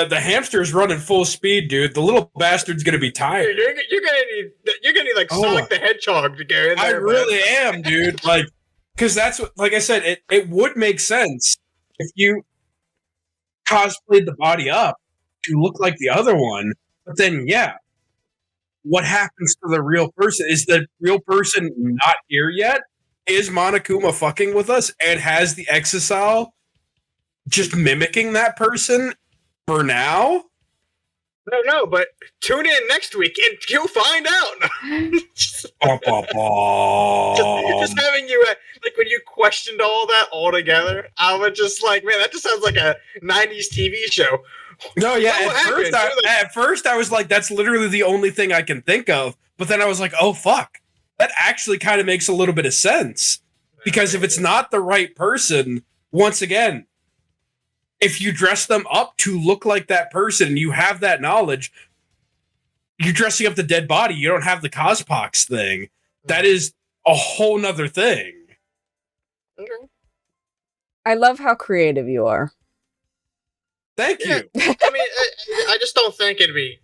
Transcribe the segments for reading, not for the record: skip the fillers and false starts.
The hamster is running full speed, dude. The little bastard's gonna be tired. You're gonna need like Sonic the Hedgehog to go in there. I really am, dude. Like, because that's what, like I said, it would make sense if you cosplayed the body up to look like the other one. But then, yeah, what happens to the real person? Is the real person not here yet? Is Monokuma fucking with us and has the exisal just mimicking that person for now? No, but tune in next week and you'll find out. just having you, like when you questioned all that all together, I was just like, man, that just sounds like a 90s TV show. No, yeah, at first I was like, that's literally the only thing I can think of. But then I was like, oh, fuck. That actually kind of makes a little bit of sense. Because if it's not the right person, once again, if you dress them up to look like that person and you have that knowledge, you're dressing up the dead body. You don't have the Cospox thing. That is a whole nother thing. Okay. I love how creative you are. Thank you. I mean, I just don't think it'd be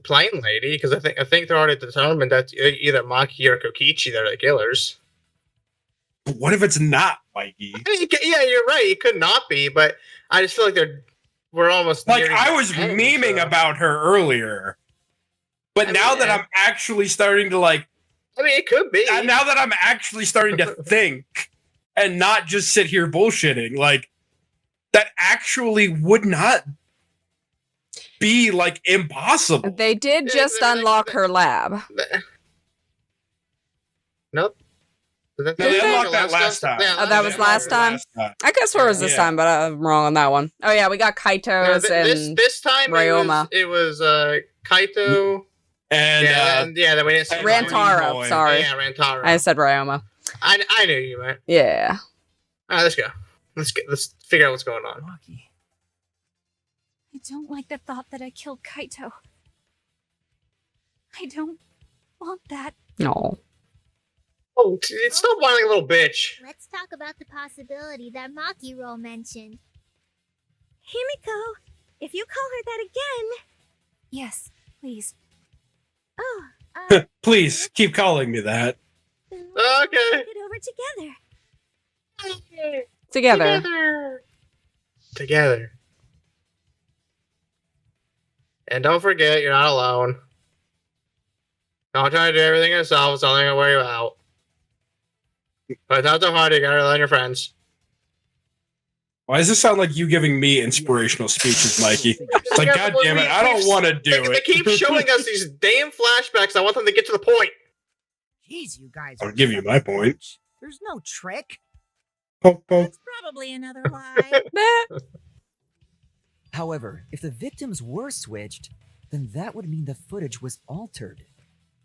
plain lady, because I think they're already determined that either Maki or Kokichi they're the killers. But what if it's not, Mikey? I mean, yeah, you're right. It could not be, but I just feel like we're almost like I was memeing about her earlier, but now that I'm actually starting to like, I mean, it could be. Now that I'm actually starting to think and not just sit here bullshitting, like that actually would not be like impossible. They did just unlock her lab. Nope. No, they unlocked that last time. Oh, that was last time? I guess it was this time, but I'm wrong on that one. Oh yeah, we got Kaito's and this time Ryoma. It was Kaito and then we didn't say Rantaro. Sorry, yeah, Rantaro. I said Ryoma. I knew you meant. Yeah. All right, let's go. Let's figure out what's going on. Maki. I don't like the thought that I killed Kaito. I don't want that. No. Oh, stop whining, little bitch. Let's talk about the possibility that Makiro mentioned. Himiko, if you call her that again... Yes, please. Oh, please, keep calling me that. Okay. Get over together. Together. And don't forget, you're not alone. Don't try to do everything yourself. It's only gonna wear you out. But it's not so hard. You gotta rely on your friends. Why does this sound like you giving me inspirational speeches, Mikey? It's like, God damn it, I don't want to do it. They keep showing us these damn flashbacks. I want them to get to the point. Jeez, you guys. I'll give you my point. There's no trick. Poke, poke. That's probably another lie. However, if the victims were switched, then that would mean the footage was altered.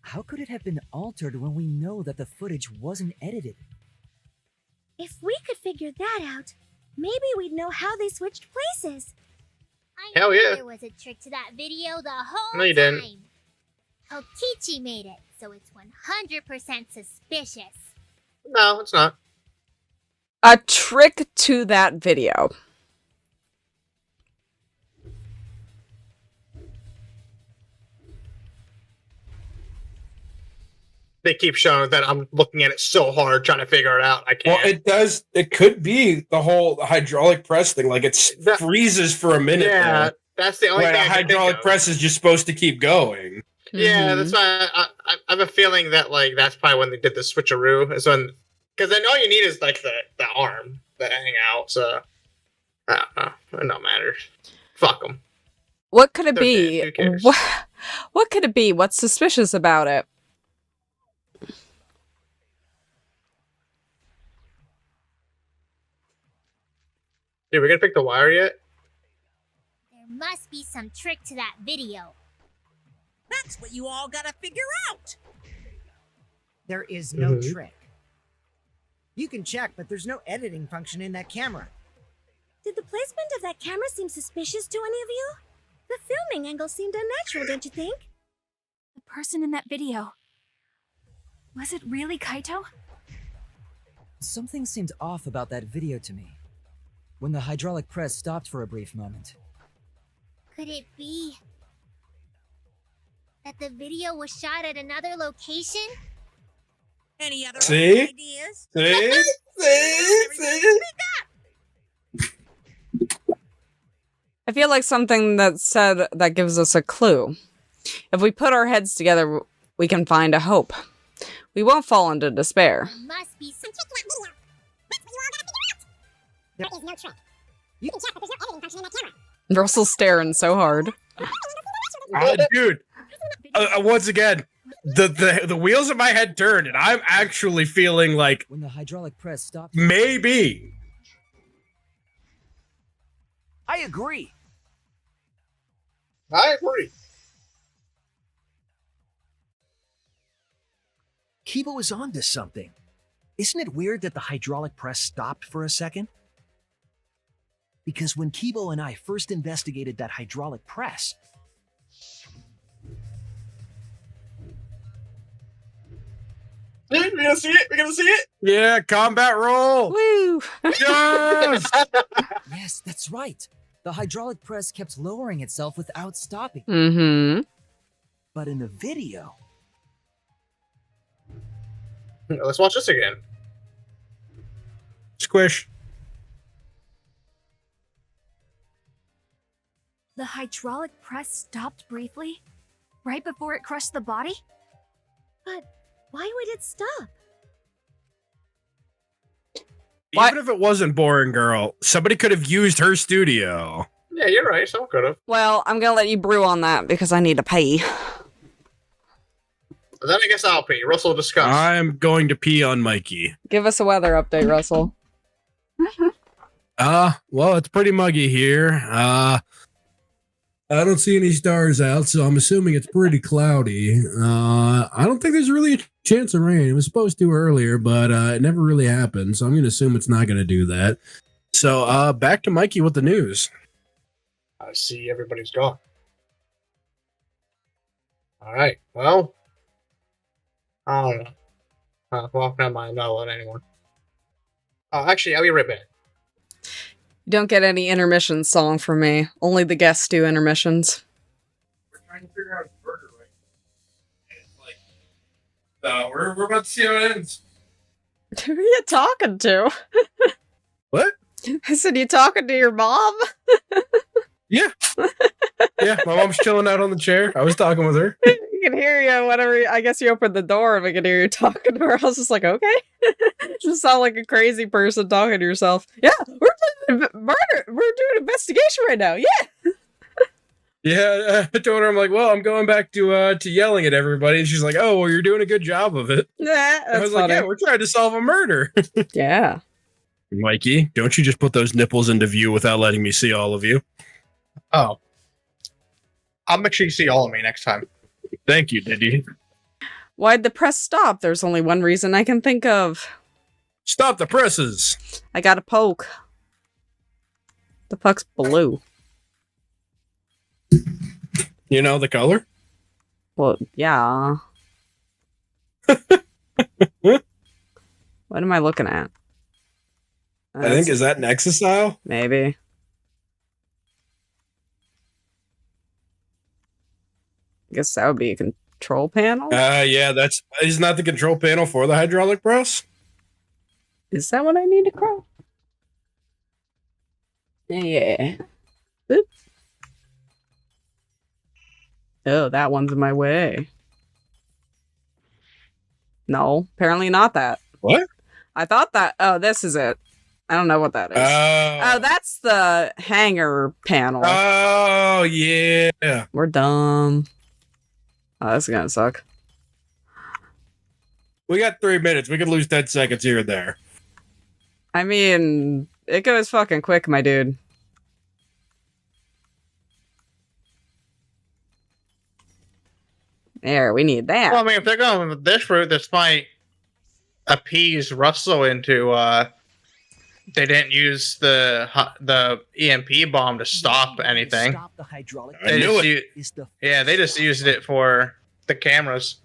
How could it have been altered when we know that the footage wasn't edited? If we could figure that out, maybe we'd know how they switched places. Hell yeah. There was a trick to that video the whole No, you didn't. time. Kokichi made it, so it's 100% suspicious. No, it's not. A trick to that video. They keep showing that I'm looking at it so hard trying to figure it out. I can't. Well, it does. It could be the whole hydraulic press thing. Like it freezes for a minute. Yeah, that's the only thing. A hydraulic press is just supposed to keep going. Yeah, that's why I have a feeling that like that's probably when they did the switcheroo. Is when, because then all you need is like the arm that hang out. So I don't know. It don't matter. Fuck them. What could it They're be? dead. Who cares? What could it be? What's suspicious about it? Dude, we gonna pick the wire yet? There must be some trick to that video. That's what you all gotta figure out. There is no trick. You can check, but there's no editing function in that camera. Did the placement of that camera seem suspicious to any of you? The filming angle seemed unnatural, don't you think? The person in that video. Was it really Kaito? Something seemed off about that video to me. When the hydraulic press stopped for a brief moment. Could it be that the video was shot at another location? Any other See? ideas? See? I feel like something that said that gives us a clue. If we put our heads together, we can find a hope. We won't fall into despair. There must be some trick to that video. That's what you all gotta figure out. There is no trick. You can check, but there's no editing function in that camera. Russell's staring so hard. Dude, once again, the wheels in my head turned, and I'm actually feeling like When the hydraulic press stopped, maybe. I agree. I agree. Kibo is onto something. Isn't it weird that the hydraulic press stopped for a second? Because when Kibo and I first investigated that hydraulic press, We're gonna see it. We're gonna see it. Yeah, combat roll. Woo! Yes. yes, that's right. The hydraulic press kept lowering itself without stopping. Mm-hmm. but in the video, Let's watch this again. Squish. The hydraulic press stopped briefly, right before it crushed the body? But why would it stop? What? Even if it wasn't Boring Girl, somebody could have used her studio. Yeah, you're right. Someone could have. Well, I'm gonna let you brew on that because I need to pee. Then I guess I'll pee. Russell discuss. I'm going to pee on Mikey. Give us a weather update, Russell. Well, it's pretty muggy here. I don't see any stars out, so I'm assuming it's pretty cloudy. I don't think there's really a chance of rain. It was supposed to earlier, but it never really happened, so I'm going to assume it's not going to do that. So, back to Mikey with the news. I see everybody's gone. All right. Well, I don't know. Well, never mind. I'm not allowed anymore. Oh, actually, I'll be right back. You don't get any intermission song from me. Only the guests do intermissions. We're trying to figure out a burger, right? And it's like, we're about to see how it ends. Who are you talking to? What? I said, you talking to your mom? Yeah. Yeah, my mom's chilling out on the chair. I was talking with her. You can hear you whenever, I guess you opened the door and we can hear you talking to her. I was just like, okay. Just sound like a crazy person talking to yourself. Yeah, we're doing murder. We're doing investigation right now. Yeah. Yeah, I told her, I'm like, well, I'm going back to yelling at everybody. And she's like, oh, well, you're doing a good job of it. Yeah, I was like, yeah, we're trying to solve a murder. Yeah. Mikey, don't you just put those nipples into view without letting me see all of you? Oh. I'll make sure you see all of me next time. Thank you, Diddy. Why'd the press stop? There's only one reason I can think of. Stop the presses. I got a poke. The puck's blue. You know the color? Well, yeah. What am I looking at? I think, is that Nexus style? Maybe. I guess that would be a control panel. Yeah, isn't that the control panel for the hydraulic press? Is that what I need to crawl? Yeah. Oops. Oh, that one's in my way. No, apparently not that. What? I thought that. Oh, this is it. I don't know what that is. Oh, that's the hanger panel. Oh, yeah. We're dumb. Oh, that's gonna suck. We got 3 minutes. We could lose 10 seconds here and there. I mean, it goes fucking quick, my dude. There, we need that. Well, I mean, if they're going with this route, this might appease Russell into, they didn't use the EMP bomb to stop anything. stop the hydraulic I knew it. is the Yeah, they just used it for the cameras.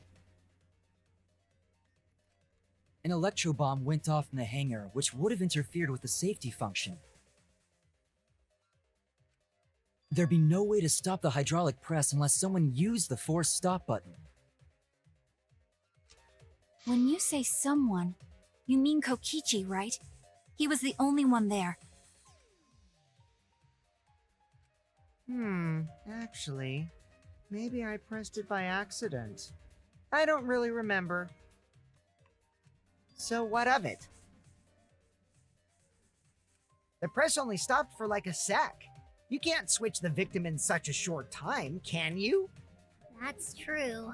An electro bomb went off in the hangar, which would have interfered with the safety function. There'd be no way to stop the hydraulic press unless someone used the force stop button. When you say someone, you mean Kokichi, right? He was the only one there. Actually, maybe I pressed it by accident. I don't really remember. So what of it? The press only stopped for like a sec. You can't switch the victim in such a short time, can you? That's true.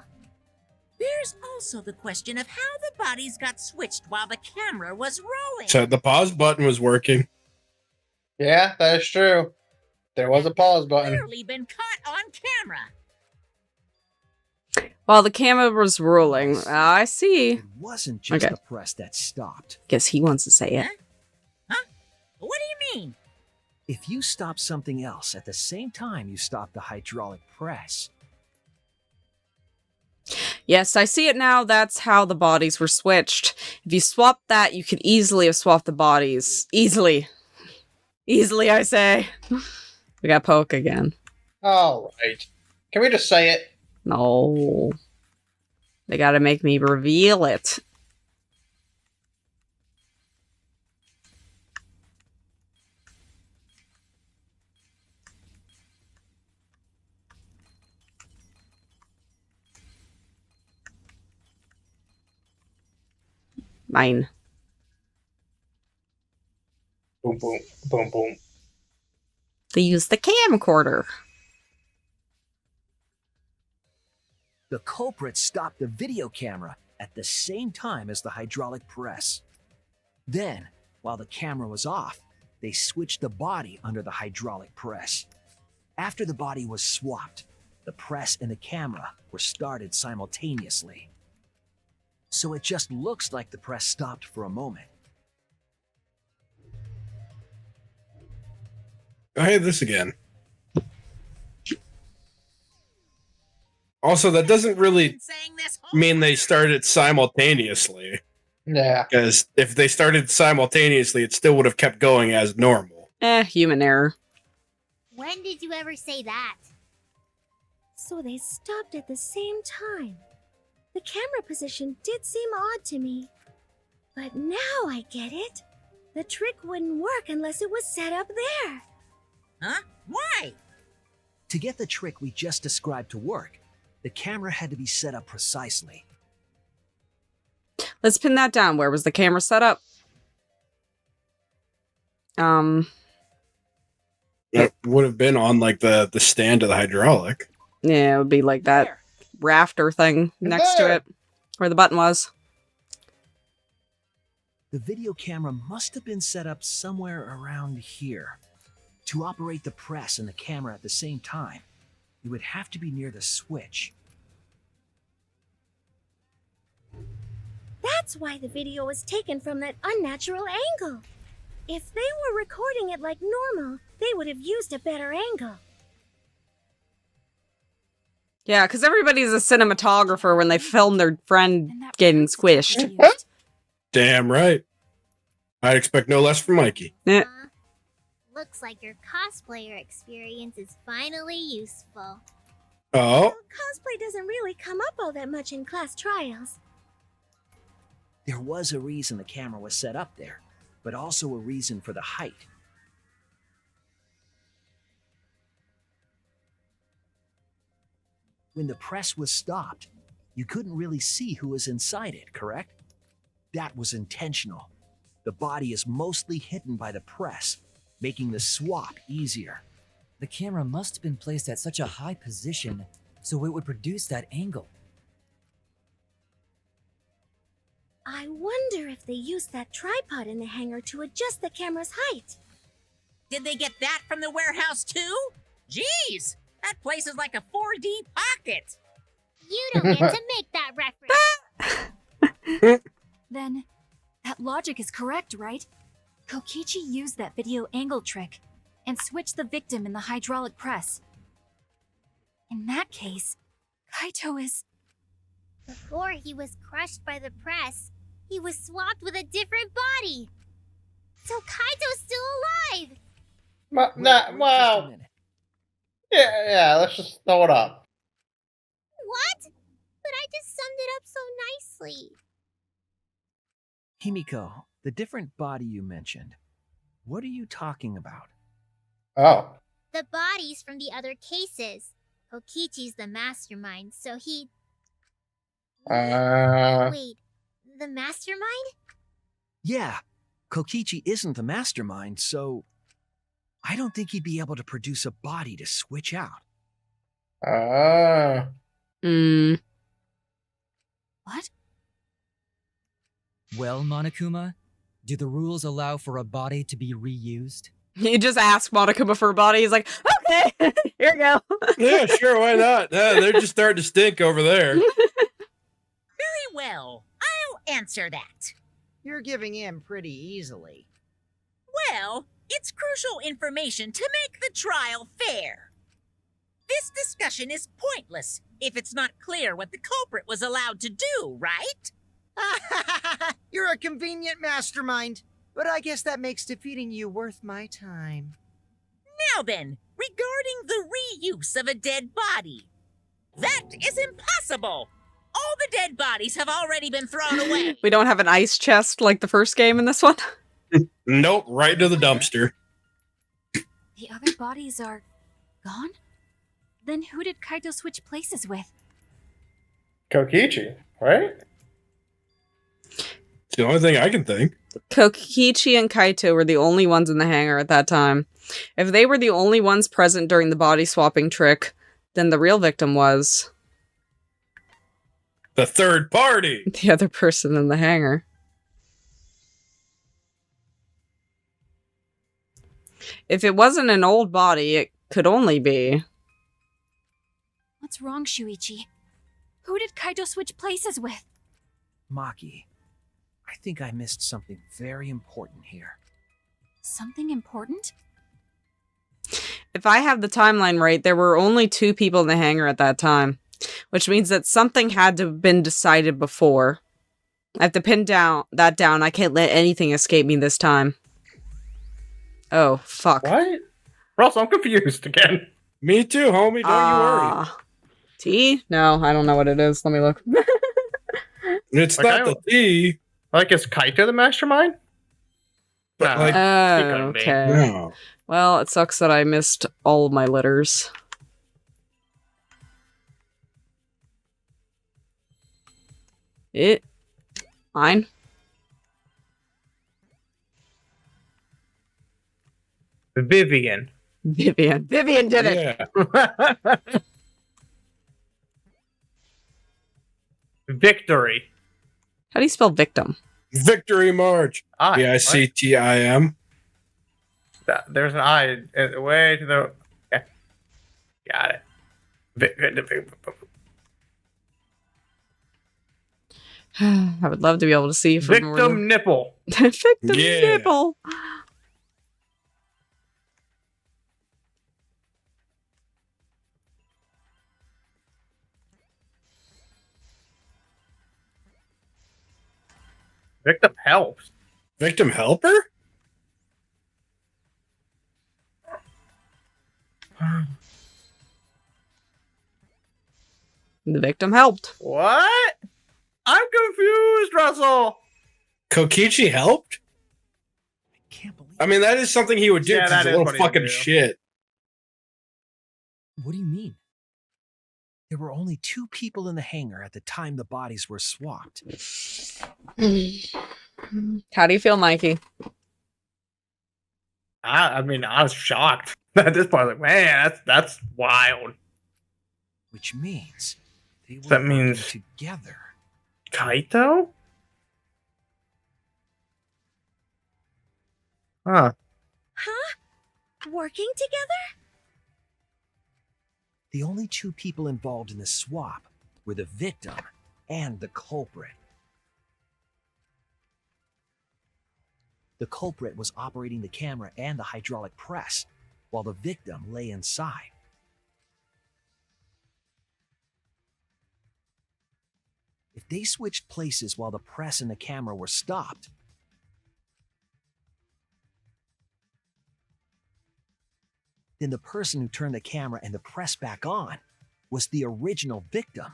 There's also the question of how the bodies got switched while the camera was rolling. So the pause button was working. Yeah, that is true. There was a pause button. Clearly been caught on camera. While the camera was rolling. I see. It wasn't just Okay. the press that stopped. Guess he wants to say it. Huh? What do you mean? If you stop something else at the same time you stop the hydraulic press, Yes, I see it now. That's how the bodies were switched. If you swapped that, you could easily have swapped the bodies. Easily. Easily, I say. We got Poke again. All right. Can we just say it? No. They gotta make me reveal it. Mine. Boom, boom, boom, boom. They used the camcorder. the culprit stopped the video camera at the same time as the hydraulic press. Then, while the camera was off, they switched the body under the hydraulic press. After the body was swapped, the press and the camera were started simultaneously. So it just looks like the press stopped for a moment. I had this again. Also, that doesn't really mean they started simultaneously. Yeah. Because if they started simultaneously, it still would have kept going as normal. Human error. When did you ever say that? So they stopped at the same time. The camera position did seem odd to me. But now I get it. The trick wouldn't work unless it was set up there. Huh? Why? To get the trick we just described to work, the camera had to be set up precisely. Let's pin that down. Where was the camera set up? It would have been on like the stand of the hydraulic. Yeah, it would be like that rafter thing next to it, where the button was. The video camera must have been set up somewhere around here. To operate the press and the camera at the same time, you would have to be near the switch. That's why the video was taken from that unnatural angle. If they were recording it like normal, they would have used a better angle. Yeah, because everybody's a cinematographer when they film their friend getting squished. Damn right. I'd expect no less from Mikey. Yeah. Looks like your cosplayer experience is finally useful. Oh, Well, cosplay doesn't really come up all that much in class trials. There was a reason the camera was set up there, but also a reason for the height. When the press was stopped, you couldn't really see who was inside it, correct? That was intentional. The body is mostly hidden by the press, making the swap easier. The camera must have been placed at such a high position so it would produce that angle. I wonder if they used that tripod in the hangar to adjust the camera's height. Did they get that from the warehouse too? Jeez, that place is like a 4D pocket. You don't get to make that reference. Then, that logic is correct, right? Kokichi used that video angle trick and switched the victim in the hydraulic press. In that case, Kaito is... Before he was crushed by the press, he was swapped with a different body. So Kaito's still alive. Wait just a Wow. minute. Yeah, let's just throw it up. What? But I just summed it up so nicely. Himiko, the different body you mentioned, what are you talking about? Oh. The bodies from the other cases. Kokichi's the mastermind, so he... Wait, the mastermind? Yeah, Kokichi isn't the mastermind, so I don't think he'd be able to produce a body to switch out. What? Well, Monokuma, do the rules allow for a body to be reused? You just ask Monokuma for a body. He's like, okay, here you go. Yeah, sure, why not? They're just starting to stink over there. Very well. I'll answer that. You're giving in pretty easily. Well, it's crucial information to make the trial fair. This discussion is pointless if it's not clear what the culprit was allowed to do, right? You're a convenient mastermind, but I guess that makes defeating you worth my time. Now then, regarding the reuse of a dead body. That is impossible! All the dead bodies have already been thrown away. We don't have an ice chest like the first game in this one. Nope, right to the dumpster. The other bodies are gone? Then who did Kaito switch places with? Kokichi, right? It's the only thing I can think. Kokichi and Kaito were the only ones in the hangar at that time. If they were the only ones present during the body swapping trick, then the real victim was The third party. the other person in the hangar. If it wasn't an old body, it could only be... What's wrong, Shuichi? Who did Kaito switch places with? Maki, I think I missed something very important here. Something important? If I have the timeline right, there were only 2 people in the hangar at that time, which means that something had to have been decided before. I have to pin that down. I can't let anything escape me this time. Oh, fuck. What? Ross, I'm confused again. Me too, homie. Don't you worry. T? No, I don't know what it is. Let me look. It's Like, not the T. Like, is Kaito the mastermind? But like, he couldn't be. Okay. no. Well, it sucks that I missed all of my letters. Fine. Vivian. Vivian did it! Yeah. Victory. How do you spell victim? Victory March. I. VICTIM. There's an I way to the. Okay. Got it. I would love to be able to see from Victim nipple. Victim Yeah. nipple. Victim helps. Victim helper? The victim helped. What? I'm confused, Russell. Kokichi helped? Can't believe I mean, that is something he would do Yeah, because that he's a is little what he would fucking do. shit. What do you mean? there were only 2 people in the hangar at the time the bodies were swapped. How do you feel, Mikey? I mean, I was shocked at this point. Like, man, that's wild. Which means they were That working means- together. Kaito? Huh. Huh? Working together? The only 2 people involved in the swap were the victim and the culprit. The culprit was operating the camera and the hydraulic press, while the victim lay inside. If they switched places while the press and the camera were stopped, then the person who turned the camera and the press back on was the original victim.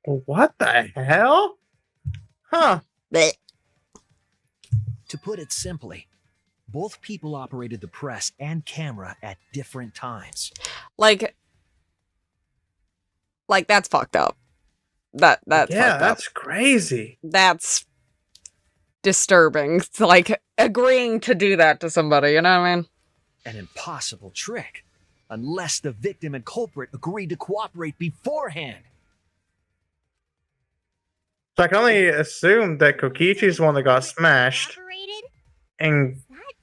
What the hell? Huh. To put it simply, both people operated the press and camera at different times. Like that's fucked up. That's fucked up. That's crazy. That's disturbing. It's like agreeing to do that to somebody, you know what I mean? An impossible trick, unless the victim and culprit agreed to cooperate beforehand. So I can only assume that Kokichi's the one that got smashed, Operated? and Is that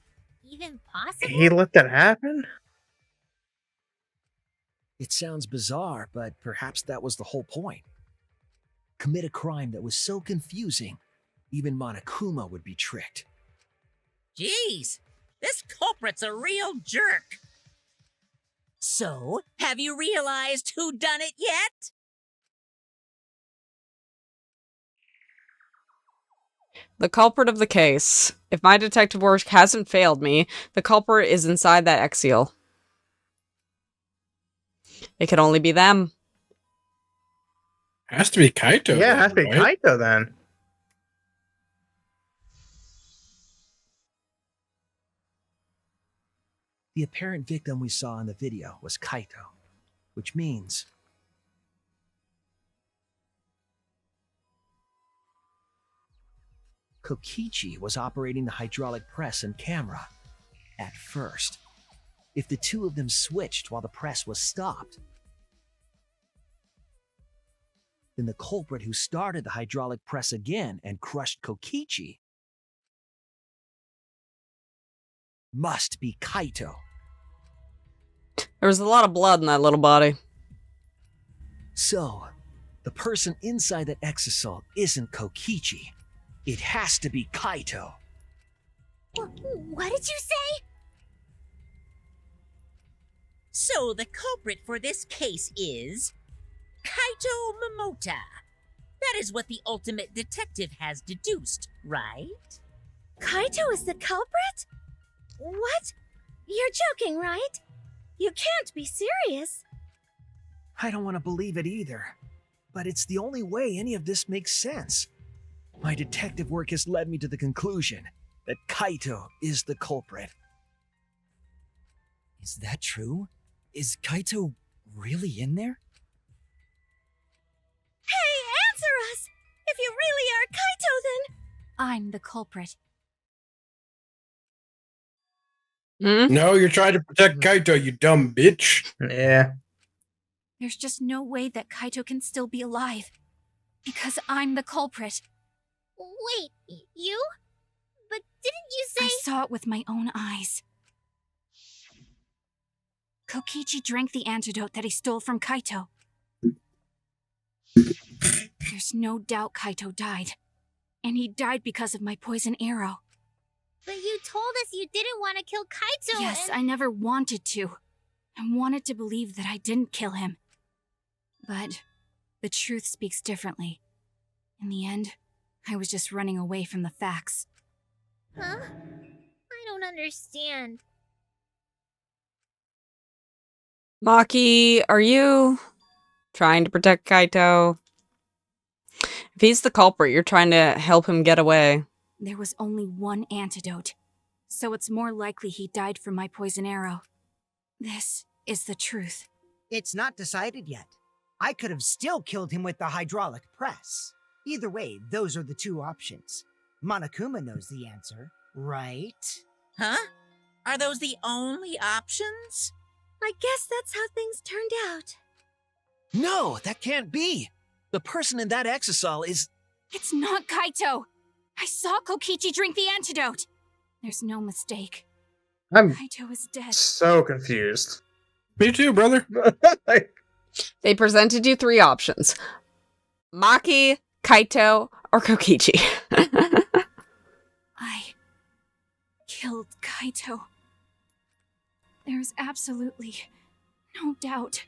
even possible? he let that happen? It sounds bizarre, but perhaps that was the whole point. Commit a crime that was so confusing, even Monokuma would be tricked. Jeez, this culprit's a real jerk. So, have you realized who done it yet? The culprit of the case. If my detective work hasn't failed me, the culprit is inside that exile. It can only be them. Has to be Kaito. Yeah, it has to be right? Kaito then. The apparent victim we saw in the video was Kaito, which means Kokichi was operating the hydraulic press and camera at first. If the two of them switched while the press was stopped, then the culprit who started the hydraulic press again and crushed Kokichi must be Kaito. There was a lot of blood in that little body. So, the person inside that exisal isn't Kokichi. It has to be Kaito. What did you say? So the culprit for this case is Kaito Momota. That is what the ultimate detective has deduced, right? Kaito is the culprit? What? You're joking, right? You can't be serious. I don't want to believe it either, but it's the only way any of this makes sense. My detective work has led me to the conclusion that Kaito is the culprit. Is that true? Is Kaito really in there? Hey, answer us! If you really are Kaito, then... I'm the culprit. No, you're trying to protect Kaito, you dumb bitch. Yeah. There's just no way that Kaito can still be alive. Because I'm the culprit. Wait, you? But didn't you say... I saw it with my own eyes. Kokichi drank the antidote that he stole from Kaito. There's no doubt Kaito died. And he died because of my poison arrow. But you told us you didn't want to kill Kaito. Yes, and... I never wanted to. I wanted to believe that I didn't kill him. But the truth speaks differently. In the end, I was just running away from the facts. Huh? I don't understand. Maki, are you trying to protect Kaito? If he's the culprit, you're trying to help him get away. There was only one antidote, so it's more likely he died from my poison arrow. This is the truth. It's not decided yet. I could have still killed him with the hydraulic press. Either way, those are the two options. Monokuma knows the answer, right? Huh? Are those the only options? I guess that's how things turned out. No, that can't be. The person in that exisal is... It's not Kaito! I saw Kokichi drink the antidote! There's no mistake. I'm Kaito is dead. so confused. Me too, brother. Like, They presented you 3 options. Maki, Kaito, or Kokichi. I killed Kaito. There's absolutely no doubt.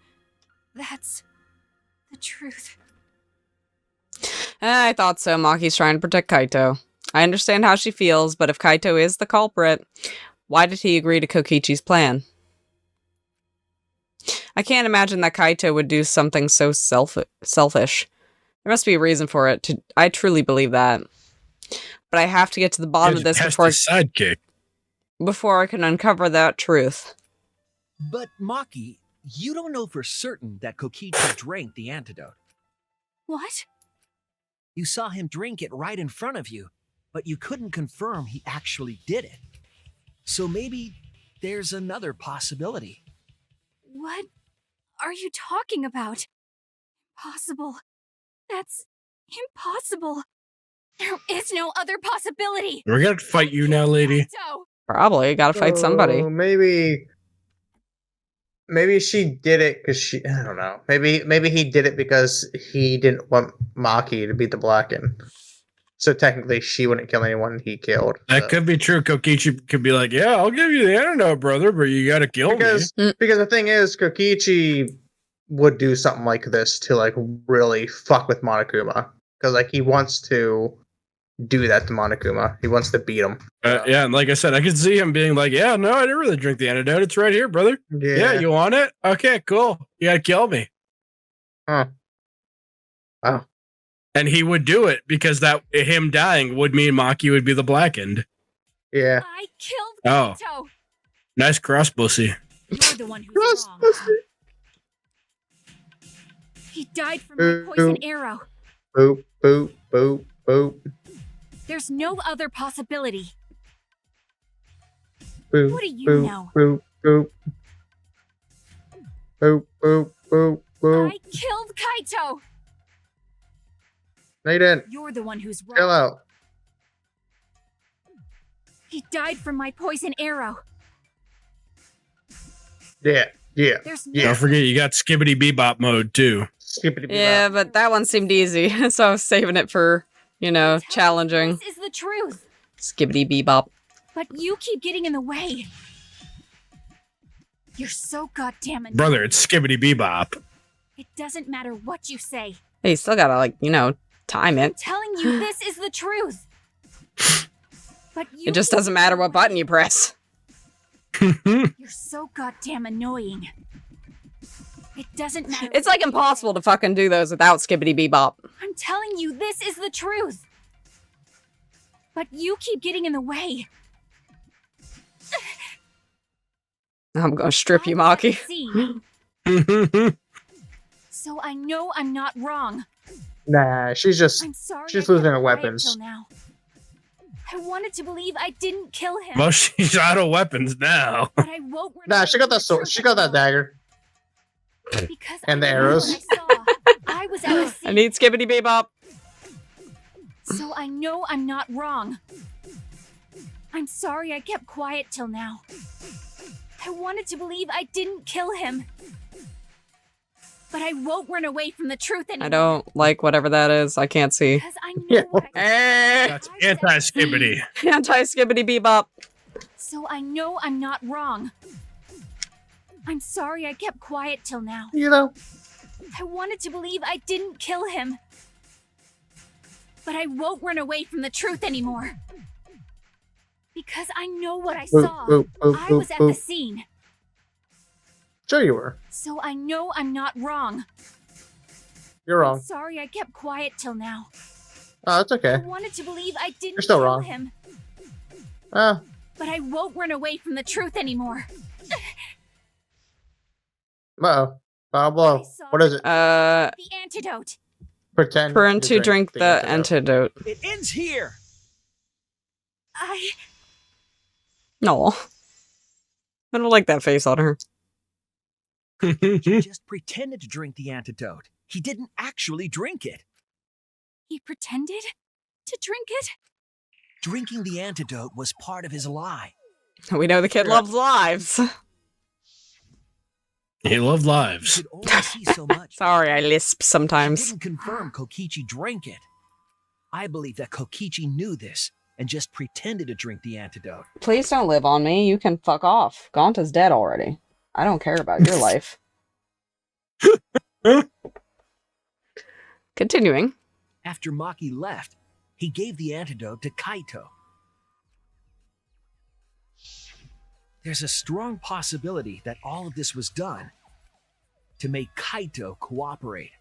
That's the truth. I thought so. Maki's trying to protect Kaito. I understand how she feels, but if Kaito is the culprit, why did he agree to Kokichi's plan? I can't imagine that Kaito would do something so selfish. There must be a reason for it. I truly believe that. But I have to get to the bottom of this before sidekick. Before I can uncover that truth. But Maki, you don't know for certain that Kokichi drank the antidote. What? You saw him drink it right in front of you, but you couldn't confirm he actually did it. So maybe there's another possibility. What are you talking about? Impossible. That's impossible. There is no other possibility. We're gonna fight you now, lady. Probably. Gotta fight somebody. Maybe she did it because I don't know. Maybe he did it because he didn't want Maki to be the Blackened. So technically, she wouldn't kill anyone he killed. That could be true. Kokichi could be like, "Yeah, I'll give you the antidote, brother, but you gotta kill me." Because the thing is, Kokichi would do something like this to like really fuck with Monokuma because like he wants to do that to Monokuma. He wants to beat him. Yeah, and like I said, I could see him being like, "Yeah, no, I didn't really drink the antidote. It's right here, brother. Yeah, you want it? Okay, cool. You gotta kill me." Huh. Wow. And he would do it because that him dying would mean Maki would be the Blackened. Yeah. I killed Oh, Kaito. nice cross pussy. You're the one who's wrong. He died from my poison arrow. Boop, boop, boop, boop. There's no other possibility. Boop, What do you boop, know? Boop, boop. Boop, boop, boop, boop. I killed Kaito. No, you didn't. You're the one who's wrong. Chill out. He died from my poison arrow. Yeah, yeah. There's Yeah. Don't forget, you got Skibbity Bebop mode too. Yeah, but that one seemed easy, so I was saving it for, challenging. This is the truth. Skibbity Bebop. But you keep getting in the way. You're so goddamn annoying. Brother, it's Skibbity Bebop. It doesn't matter what you say. Hey, you still gotta, time I'm it. telling you this is the truth. But you It just doesn't matter what button you press. You're so goddamn annoying. It doesn't matter. It's impossible to fucking do those without Skibbity Bebop. I'm telling you this is the truth. But you keep getting in the way. I'm gonna strip you, Maki. Scene. So I know I'm not wrong. Nah, she's I'm sorry. she's I losing kept her quiet weapons. till now. I wanted to believe I didn't kill him. Well, she's out of weapons now. But I won't run Nah, away she got from that the sword. truth She got that dagger. Because And the I know arrows. what I saw. I was at a scene. I need Skibbity Bebop. So I know I'm not wrong. I'm sorry I kept quiet till now. I wanted to believe I didn't kill him. But I won't run away from the truth anymore. I don't like whatever that is. I can't see. Because I know what I That's anti-Skibbity. Anti-Skibbity Bebop. So I know I'm not wrong. I'm sorry I kept quiet till now. I wanted to believe I didn't kill him. But I won't run away from the truth anymore. Because I know what I saw. I was at the scene. Sure you were. So I know I'm not wrong. You're wrong. Sorry I kept quiet till now. Oh, it's okay. I wanted to believe I didn't You're still kill wrong. him. Ah, But I won't run away from the truth anymore. uh-oh. Final blow. What is it? The antidote. Pretend To drink the antidote. It ends here. No. I don't like that face on her. He just pretended to drink the antidote. He didn't actually drink it. He pretended to drink it? Drinking the antidote was part of his lie. We know the kid loves lives. He loved He lives. could only see so much. Sorry, I lisp He sometimes. didn't confirm Kokichi drank it. I believe that Kokichi knew this and just pretended to drink the antidote. Please don't live on me. You can fuck off. Gonta's dead already. I don't care about your life. Continuing. After Maki left, he gave the antidote to Kaito. There's a strong possibility that all of this was done to make Kaito cooperate.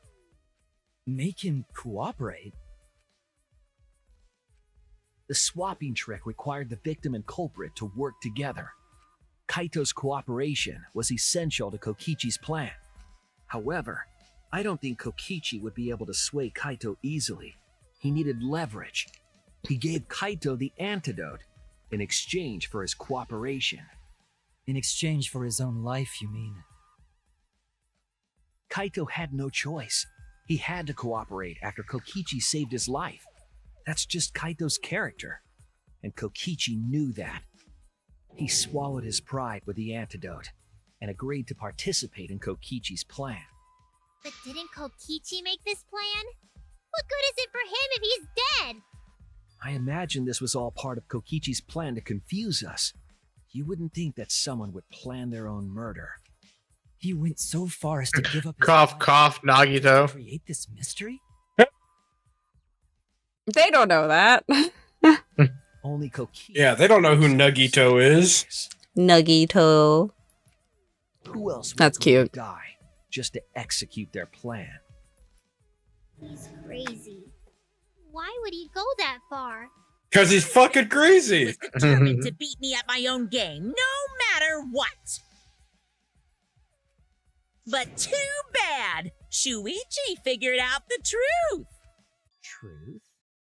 Make him cooperate? The swapping trick required the victim and culprit to work together. Kaito's cooperation was essential to Kokichi's plan. However, I don't think Kokichi would be able to sway Kaito easily. He needed leverage. He gave Kaito the antidote in exchange for his cooperation. In exchange for his own life, you mean? Kaito had no choice. He had to cooperate after Kokichi saved his life. That's just Kaito's character, and Kokichi knew that. He swallowed his pride with the antidote and agreed to participate in Kokichi's plan. But didn't Kokichi make this plan? What good is it for him if he's dead? I imagine this was all part of Kokichi's plan to confuse us. You wouldn't think that someone would plan their own murder. He went so far as to give up his Cough, life cough, to Nagito. create this mystery? They don't know that. Only Kokichi. Yeah, they don't know who Nagito is. Nugito. Who else would That's agree to cute. die just to execute their plan? He's crazy. Why would he go that far? Because he's fucking crazy. Was determined to beat me at my own game, no matter what. But too bad. Shuichi figured out the truth. Truth?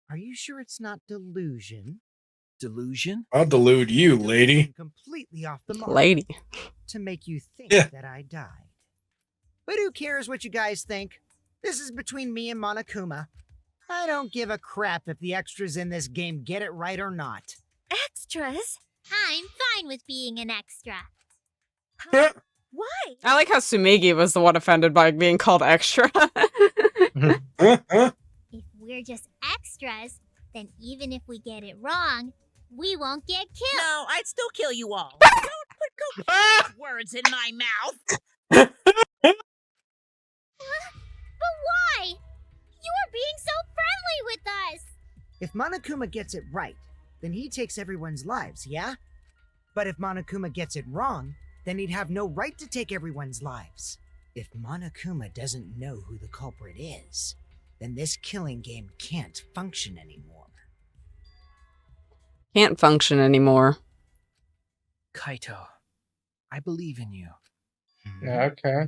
Are you sure it's not delusion? Delusion? I'll delude you, lady. Completely off the mark. Lady. To make you think Yeah. that I died. But who cares what you guys think? This is between me and Monokuma. I don't give a crap if the extras in this game get it right or not. Extras? I'm fine with being an extra. Why? I like how Sumigi was the one offended by being called extra. Huh? If we're just extras, then even if we get it wrong, we won't get killed. No, I'd still kill you all. Don't put Kokichi's words in my mouth. But why? You were being so friendly with us. If Monokuma gets it right, then he takes everyone's lives, yeah? But if Monokuma gets it wrong, then he'd have no right to take everyone's lives. If Monokuma doesn't know who the culprit is, then this killing game can't function anymore. Can't function anymore. Kaito, I believe in you. Yeah, okay.